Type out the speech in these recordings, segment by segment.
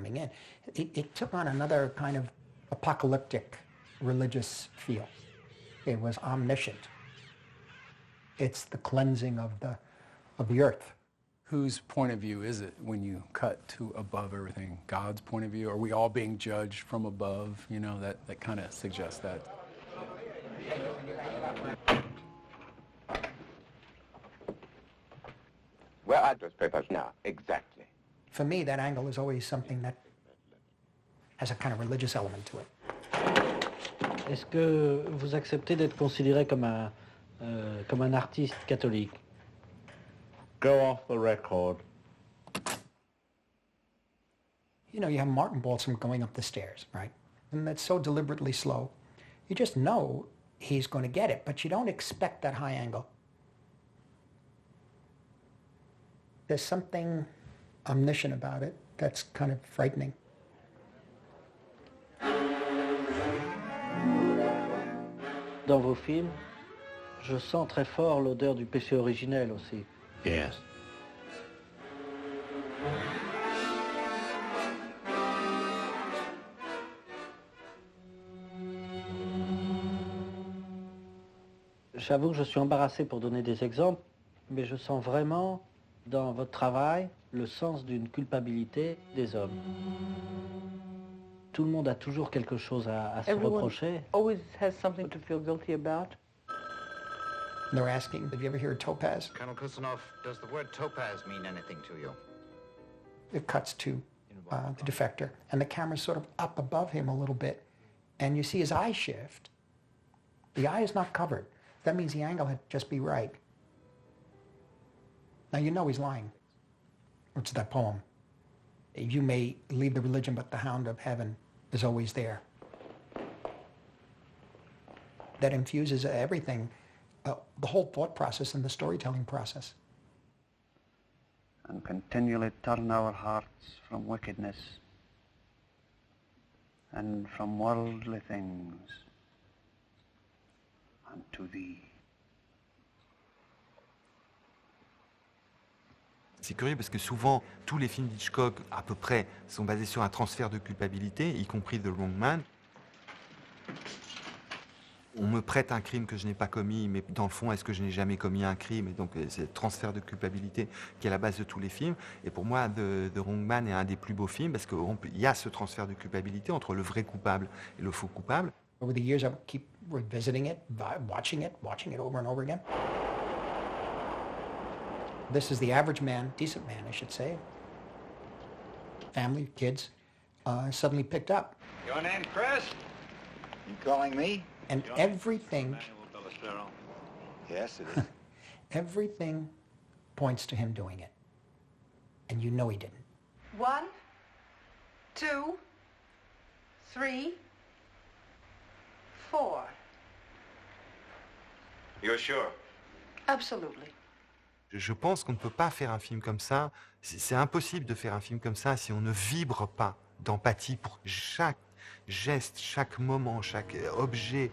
coming in. It took on another kind of apocalyptic religious feel. It was omniscient. It's the cleansing of the earth. Whose point of view is it when you cut to above everything? God's point of view? Are we all being judged from above? You know, that kind of suggests that. Where are those papers now, exactly? For me, that angle is always something that has a kind of religious element to it. Est-ce que vous acceptez d'être considéré comme un artiste catholique? Go off the record. You know, you have Martin Balsam going up the stairs, right? And that's so deliberately slow. You just know he's going to get it, but you don't expect that high angle. There's something omniscient about it that's kind of frightening. Dans vos films, je sens très fort l'odeur du péché originel aussi. Yes. J'avoue que je suis embarrassé pour donner des exemples, mais je sens vraiment dans votre travail le sens d'une culpabilité des hommes. Tout le monde a toujours quelque chose à se reprocher. Always has something to feel guilty about. They're asking, have you ever heard topaz? Colonel Kusanov, does the word topaz mean anything to you? It cuts to the defector, and the camera's sort of up above him a little bit, and you see his eye shift. The eye is not covered. That means the angle had to just be right. Now you know he's lying. It's that poem. You may leave the religion, but the hound of heaven is always there. That infuses everything, the whole thought process and the storytelling process. And continually turn our hearts from wickedness and from worldly things unto thee. C'est curieux parce que souvent, tous les films d'Hitchcock, à peu près, sont basés sur un transfert de culpabilité, y compris The Wrong Man. On me prête un crime que je n'ai pas commis, mais dans le fond, est-ce que je n'ai jamais commis un crime? Et donc, c'est le transfert de culpabilité qui est la base de tous les films. Et pour moi, The Wrong Man est un des plus beaux films parce qu'il y a ce transfert de culpabilité entre le vrai coupable et le faux coupable. Over the years, I would keep revisiting it, watching it over and over again. This is the average man, decent man, I should say. Family, kids, suddenly picked up. Your name, Chris? You calling me? And everything, Yes, it is. everything points to him doing it. And you know he didn't. 1, 2, 3, 4. You're sure? Absolutely. Je pense qu'on ne peut pas faire un film comme ça. C'est impossible de faire un film comme ça si on ne vibre pas d'empathie pour chaque geste, chaque moment, chaque objet.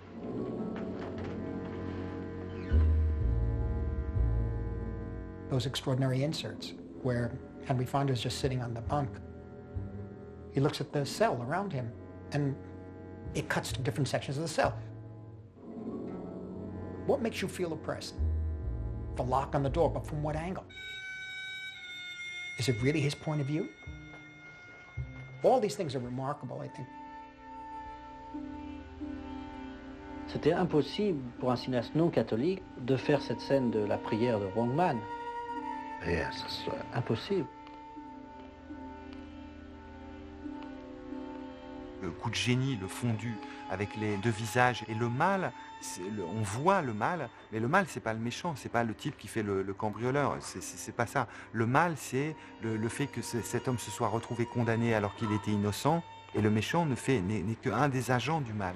Those extraordinary inserts where Henry Fonda is just sitting on the bunk. He looks at the cell around him and it cuts to different sections of the cell. What makes you feel oppressed? The lock on the door, but from what angle? Is it really his point of view? All these things are remarkable, I think. C'était impossible pour un cinéaste non catholique de faire cette scène de la prière de Wrong Man. Yes. Impossible. Le coup de génie, le fondu avec les deux visages et le mal, on voit le mal, mais le mal c'est pas le méchant, c'est pas le type qui fait le cambrioleur, c'est pas ça. Le mal c'est le fait que cet homme se soit retrouvé condamné alors qu'il était innocent, et le méchant n'est qu'un des agents du mal.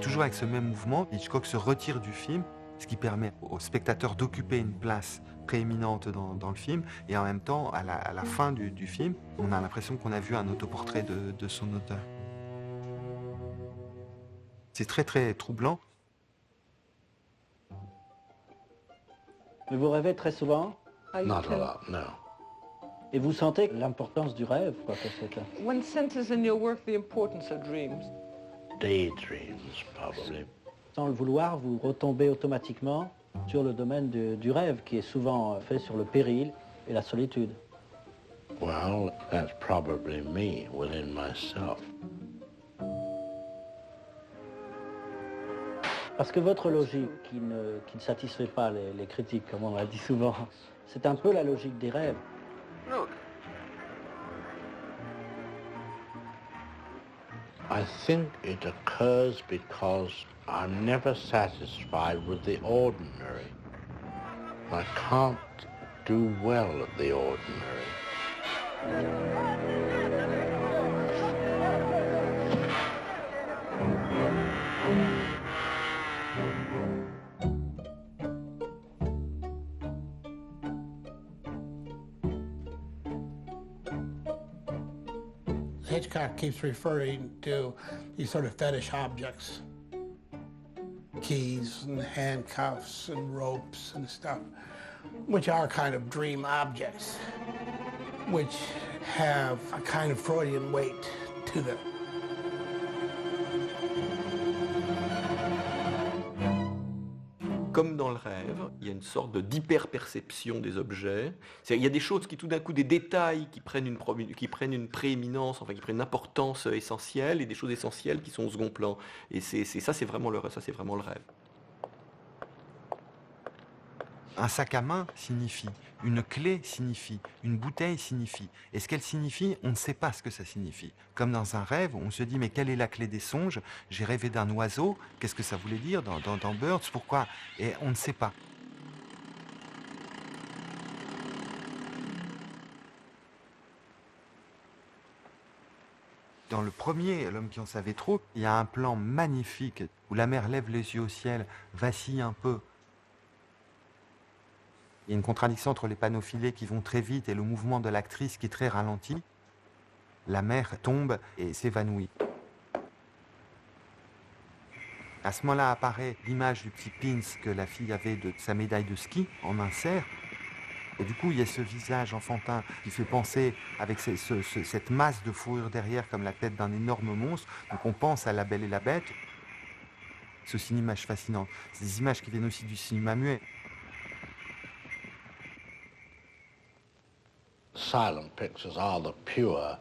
Toujours avec ce même mouvement, Hitchcock se retire du film, ce qui permet au spectateur d'occuper une place prééminente dans le film, et en même temps, à la fin du film, on a l'impression qu'on a vu un autoportrait de son auteur. C'est très très troublant. Mais vous rêvez très souvent Not a lot, no. et vous sentez l'importance du rêve, quoi que c'est. One senses in your work the importance of dreams. Daydreams, probably. Sans le vouloir, vous retombez automatiquement sur le domaine du rêve, qui est souvent fait sur le péril et la solitude. Well, that's probably me within myself. Parce que votre logique, qui ne satisfait pas les critiques, comme on l'a dit souvent, c'est un peu la logique des rêves. Look. I think it occurs because I'm never satisfied with the ordinary. I can't do well at the ordinary. Hitchcock keeps referring to these sort of fetish objects, keys and handcuffs and ropes and stuff, which are kind of dream objects, which have a kind of Freudian weight to them. Comme dans le rêve, il y a une sorte d'hyper-perception des objets. Il y a des choses qui, tout d'un coup, des détails qui prennent une prééminence, enfin qui prennent une importance essentielle, et des choses essentielles qui sont au second plan. Et ça, c'est vraiment le rêve. Un sac à main signifie, une clé signifie, une bouteille signifie. Et ce qu'elle signifie, on ne sait pas ce que ça signifie. Comme dans un rêve, on se dit, mais quelle est la clé des songes? J'ai rêvé d'un oiseau, qu'est-ce que ça voulait dire dans Birds? Pourquoi? Et on ne sait pas. Dans le premier, L'homme qui en savait trop, il y a un plan magnifique où la mère lève les yeux au ciel, vacille un peu. Il y a une contradiction entre les panneaux filés qui vont très vite et le mouvement de l'actrice qui est très ralenti. La mère tombe et s'évanouit. À ce moment-là apparaît l'image du petit pins que la fille avait de sa médaille de ski en insert. Et du coup, il y a ce visage enfantin qui fait penser, avec cette masse de fourrure derrière comme la tête d'un énorme monstre. Donc on pense à La Belle et la Bête. C'est aussi une image fascinante. C'est des images qui viennent aussi du cinéma muet. Silent pictures are the pure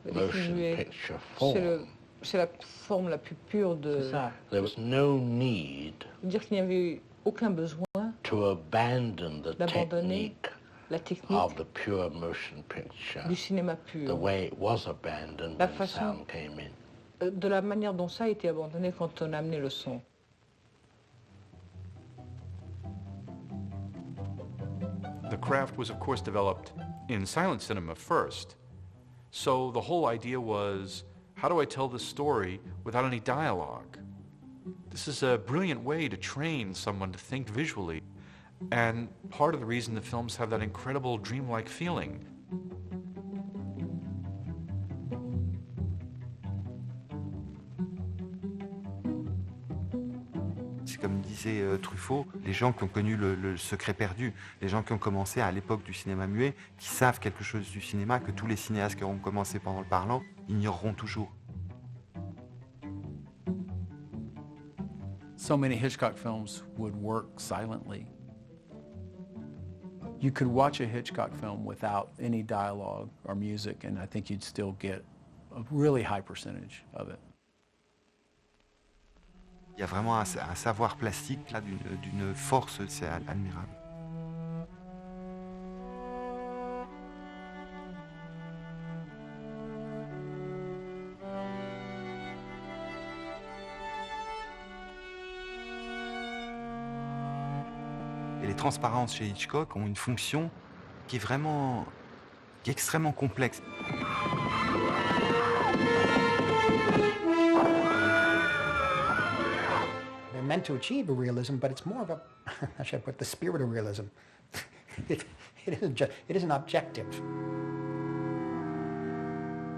motion picture form. C'est la forme la plus pure de... There was no need dire qu'il n'y avait aucun besoin to abandon the d'abandonner technique la technique of the pure motion picture, du cinéma pur. the way it was abandoned La when façon, sound came in. de la manière dont ça a été abandonné quand on a amené le son. The craft was, of course, developed in silent cinema first. So the whole idea was, how do I tell this story without any dialogue? This is a brilliant way to train someone to think visually. And part of the reason the films have that incredible dreamlike feeling. C'est comme disait Truffaut, les gens qui ont connu le secret perdu, les gens qui ont commencé à l'époque du cinéma muet, qui savent quelque chose du cinéma que tous les cinéastes qui auront commencé pendant le parlant ignoreront toujours. So many Hitchcock films would work silently. You could watch a Hitchcock film without any dialogue or music, and I think you'd still get a really high percentage of it. Il y a vraiment un savoir plastique là d'une force, c'est admirable. Et les transparences chez Hitchcock ont une fonction qui est extrêmement complexe. They're meant to achieve a realism, but it's more of a, how should I put, the spirit of realism. It isn't objective.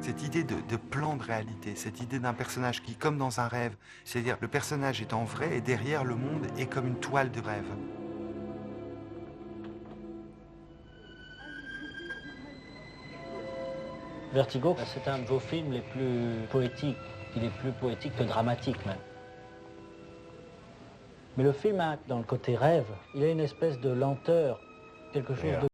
Cette idée de plan de réalité, cette idée d'un personnage qui, comme dans un rêve, c'est-à-dire le personnage est en vrai et derrière le monde est comme une toile de rêve. Vertigo, c'est un de vos films les plus poétiques. Il est plus poétique que dramatique même. Mais le film a, dans le côté rêve, il a une espèce de lenteur, quelque chose de